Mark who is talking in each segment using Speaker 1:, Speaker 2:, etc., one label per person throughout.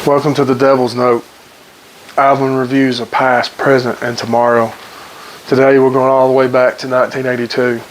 Speaker 1: Welcome to the Devil's Note. Album reviews of past, present, and tomorrow. Today we're going all the way back to 1982.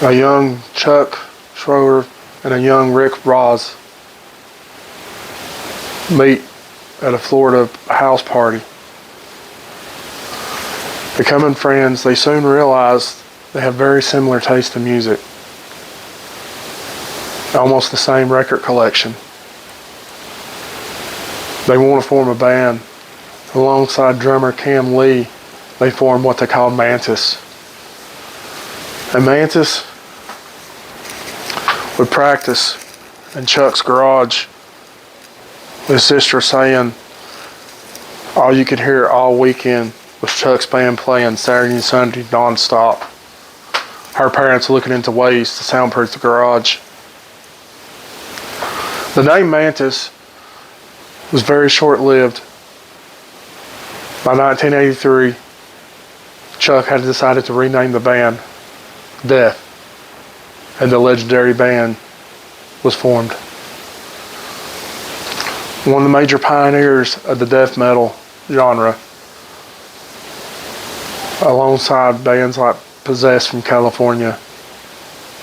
Speaker 1: A young Chuck Schroeder and a young Rick Ross meet at a Florida house party. Becoming friends, they soon realize they have very similar taste in music. Almost the same record collection. They want to form a band. Alongside drummer Cam Lee, they form what they call Mantis. And Mantis would practice in Chuck's garage, with his sister saying all you could hear all weekend was Chuck's band playing Saturday and Sunday non-stop. Her parents looking into ways to soundproof the garage. The name Mantis was very short-lived. By 1983, Chuck had decided to rename the band Death, and the legendary band was formed. One of the major pioneers of the death metal genre, alongside bands like Possessed from California,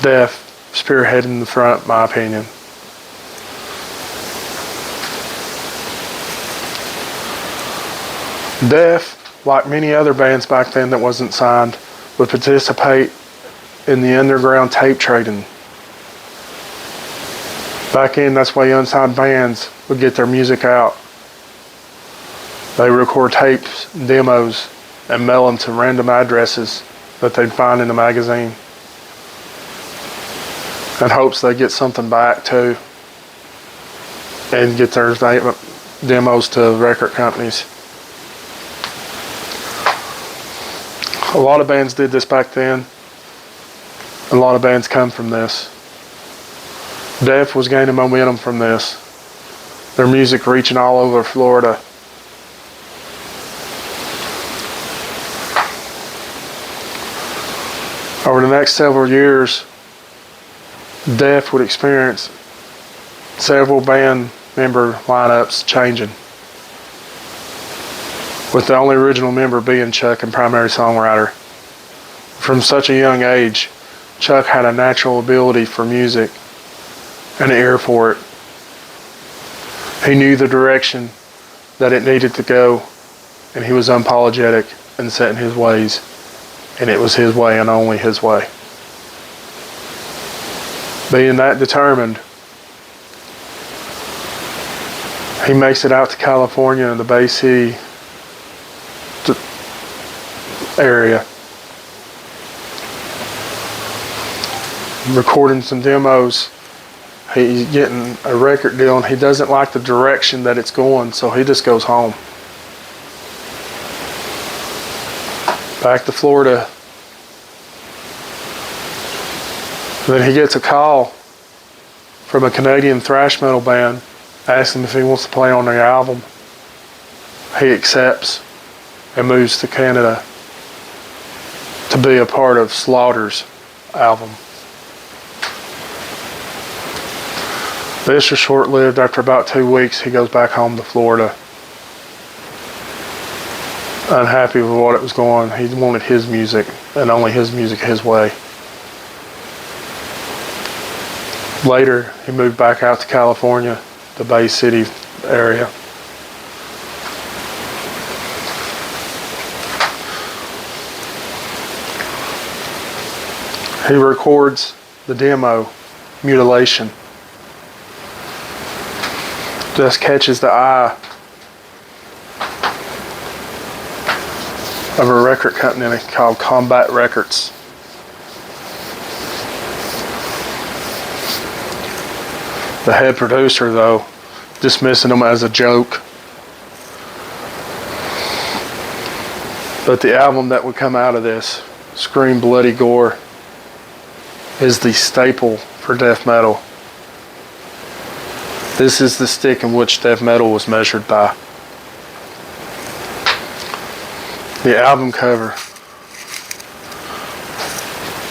Speaker 1: Death spearheaded in the front, in my opinion. Death, like many other bands back then that wasn't signed, would participate in the underground tape trading. Back then, that's why unsigned bands would get their music out. They would record tapes, demos, and mail them to random addresses that they'd find in the magazine, in hopes they'd get something back too, and get their demos to record companies. A lot of bands did this back then. A lot of bands come from this. Death was gaining momentum from this. Their music reaching all over Florida. Over the next several years, Death would experience several band member lineups changing, with the only original member being Chuck and primary songwriter. From such a young age, Chuck had a natural ability for music and an ear for it. He knew the direction that it needed to go, and he was unapologetic in setting his ways, and it was his way and only his way. Being that determined, he makes it out to California in the Bay City area, recording some demos. He's getting a record deal, and he doesn't like the direction that it's going, so he just goes home. Back to Florida. Then he gets a call from a Canadian thrash metal band asking if he wants to play on their album. He accepts and moves to Canada to be a part of Slaughter's album. This was short-lived. After about 2 weeks, he goes back home to Florida. Unhappy with what it was going. He wanted his music, and only his music, his way. Later, he moved back out to California, the Bay City area. He records the demo, Mutilation. Just catches the eye of a record company called Combat Records. The head producer, though, dismissing them as a joke. But the album that would come out of this, Scream Bloody Gore, is the staple for death metal. This is the stick in which death metal was measured by. The album cover,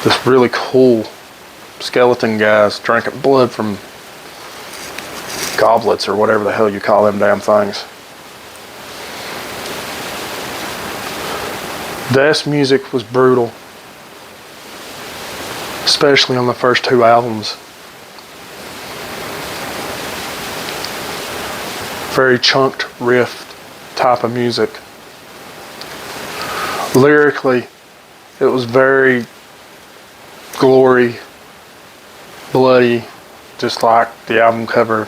Speaker 1: this really cool skeleton guys drinking blood from goblets or whatever the hell you call them damn things. Death's music was brutal, especially on the first two albums. Very chunked riff type of music. Lyrically, it was very gory, bloody, just like the album cover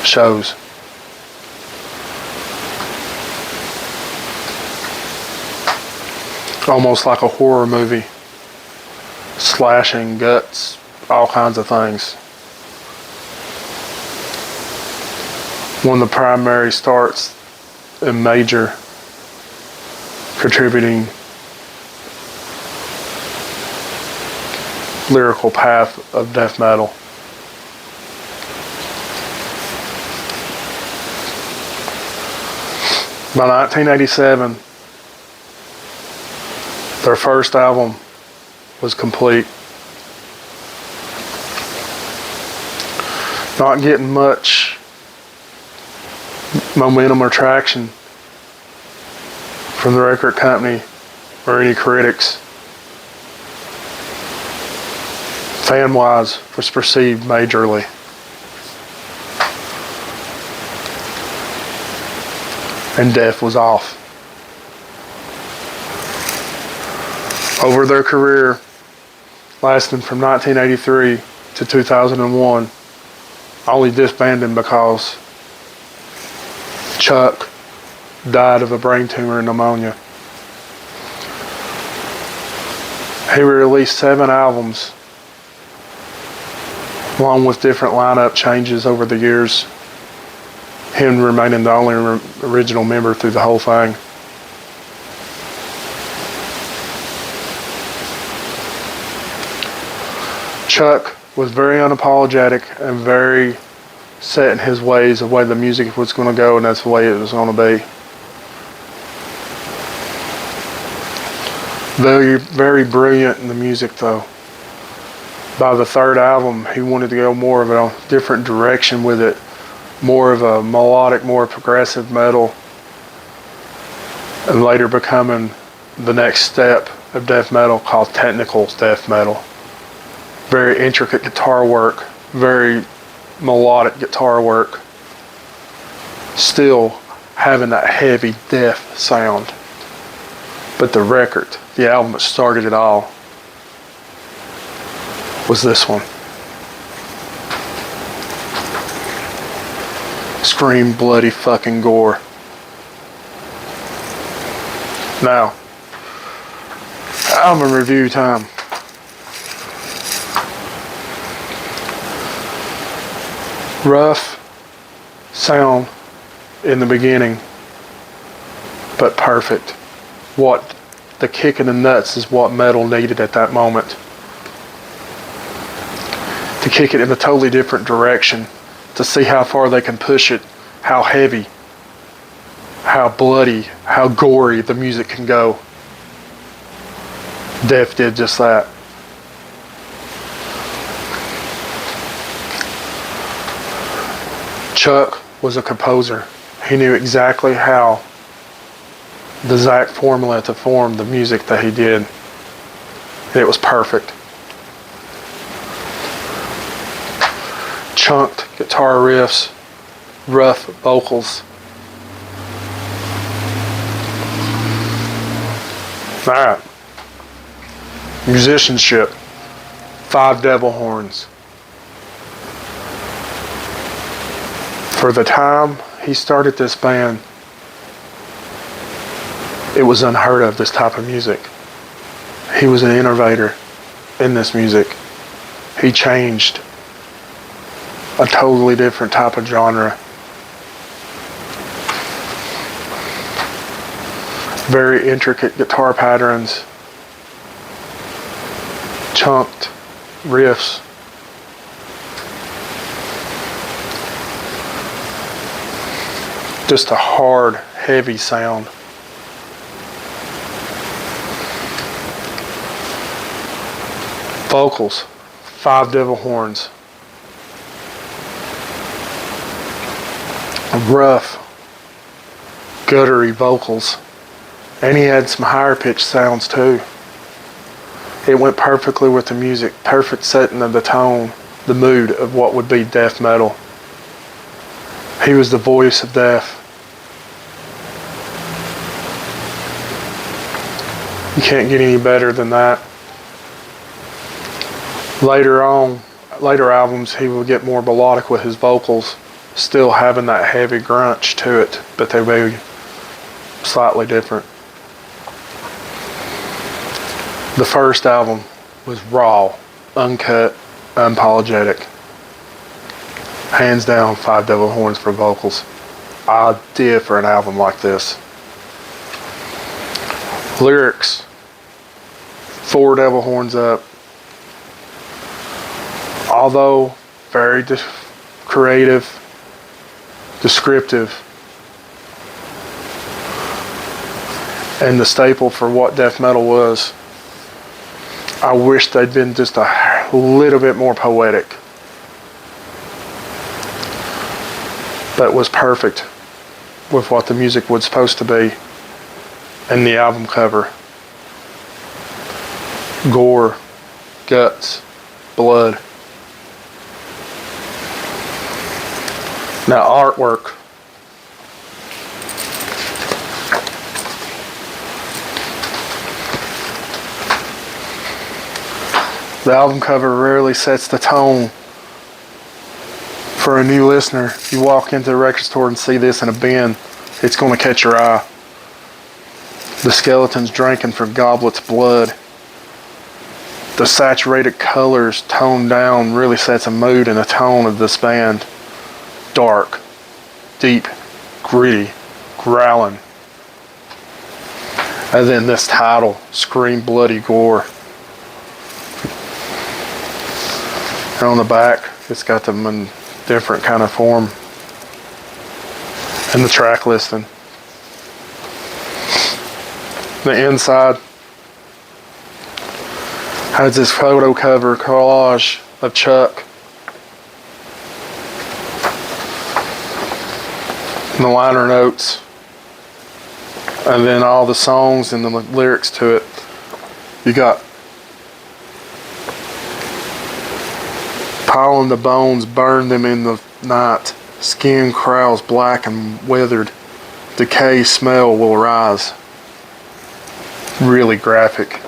Speaker 1: shows. Almost like a horror movie. Slashing, guts, all kinds of things. One of the primary starts and major contributing lyrical path of death metal. By 1987, their first album was complete. Not getting much momentum or traction from the record company or any critics. Fan-wise, was perceived majorly. And death was off. Over their career, lasting from 1983 to 2001, only disbanding because Chuck died of a brain tumor and pneumonia. He released 7 albums, along with different lineup changes over the years, him remaining the only original member through the whole thing. Chuck was very unapologetic and very set in his ways, the way the music was going to go, and that's the way it was going to be. Very, very brilliant in the music, though. By the third album, he wanted to go more of a different direction with it, more of a melodic, more progressive metal, and later becoming the next step of death metal called technical death metal. Very intricate guitar work, very melodic guitar work, still having that heavy death sound. But the record, the album that started it all, was this one. Scream, bloody fucking gore. Now, album review time. Rough sound in the beginning, but perfect. What the kick in the nuts is what metal needed at that moment. To kick it in a totally different direction, to see how far they can push it, how heavy, how bloody, how gory the music can go. Death did just that. Chuck was a composer. He knew exactly how the exact formula to form the music that he did. It was perfect. Chunked guitar riffs, rough vocals. Alright. Musicianship. 5 devil horns. For the time he started this band, it was unheard of, this type of music. He was an innovator in this music. He changed a totally different type of genre. Very intricate guitar patterns, chunked riffs. Just a hard, heavy sound. Vocals, 5 devil horns. rough, guttery vocals. And he had some higher pitched sounds too. It went perfectly with the music, perfect setting of the tone, the mood of what would be death metal. He was the voice of death. You can't get any better than that. Later albums, he would get more melodic with his vocals, still having that heavy grunge to it, but they would be slightly different. The first album was raw, uncut, unapologetic. Hands down, 5 Devil Horns for vocals. Idea for an album like this. Lyrics, 4 Devil Horns up. Although very creative, descriptive, and the staple for what death metal was, I wish they'd been just a little bit more poetic. That was perfect with what the music was supposed to be and the album cover. Gore, guts, blood. Now artwork. The album cover rarely sets the tone for a new listener. You walk into the record store and see this in a bin, it's going to catch your eye. The skeletons drinking from goblets' blood. The saturated colors toned down really sets a mood and a tone of this band. Dark, deep, gritty, growling. And then this title, Scream Bloody Gore. And on the back, it's got them in different kind of form. And the track listing. The inside has this photo cover collage of Chuck. And the liner notes. And then all the songs and the lyrics to it. You got piling the bones, burn them in the night. Skin crawls black and withered. Decay smell will rise. Really graphic.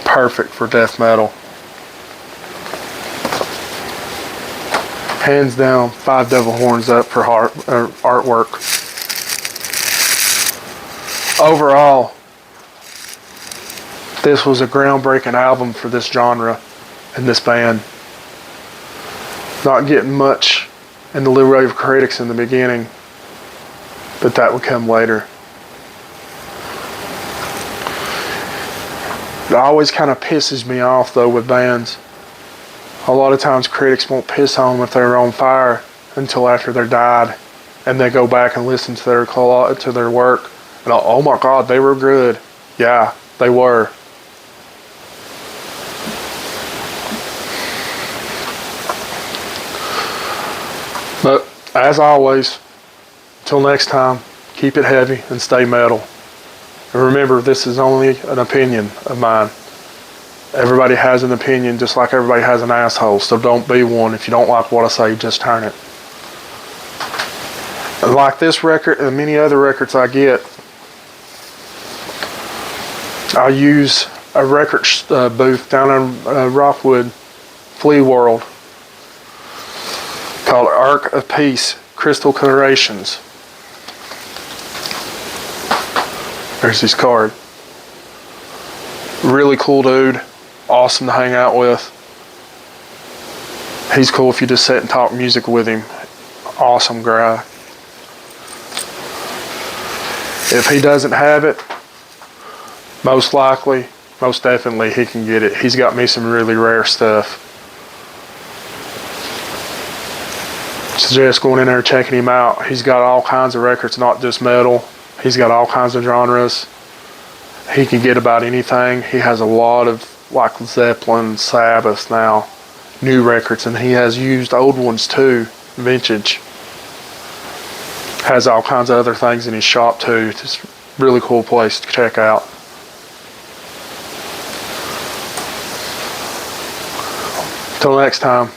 Speaker 1: Perfect for death metal. Hands down, 5 Devil Horns up for artwork. Overall, this was a groundbreaking album for this genre and this band. Not getting much in the New Wave critics in the beginning, but that would come later. It always kind of pisses me off though with bands. A lot of times critics won't piss on them if they're on fire until after they're died, and they go back and listen to their work, and oh my God, they were good. Yeah, they were. But as always, until next time, keep it heavy and stay metal. And remember, this is only an opinion of mine. Everybody has an opinion, just like everybody has an asshole, so don't be one. If you don't like what I say, just turn it. And like this record and many other records I get, I use a record booth down in Rockwood, Flea World, called Ark of Peace Crystal Colorations. There's his card. Really cool dude. Awesome to hang out with. He's cool if you just sit and talk music with him. Awesome guy. If he doesn't have it, most definitely he can get it. He's got me some really rare stuff. Suggest going in there and checking him out. He's got all kinds of records, not just metal. He's got all kinds of genres. He can get about anything. He has a lot of like Zeppelin, Sabbath now, new records, and he has used old ones too, vintage. Has all kinds of other things in his shop too. It's a really cool place to check out. Till next time.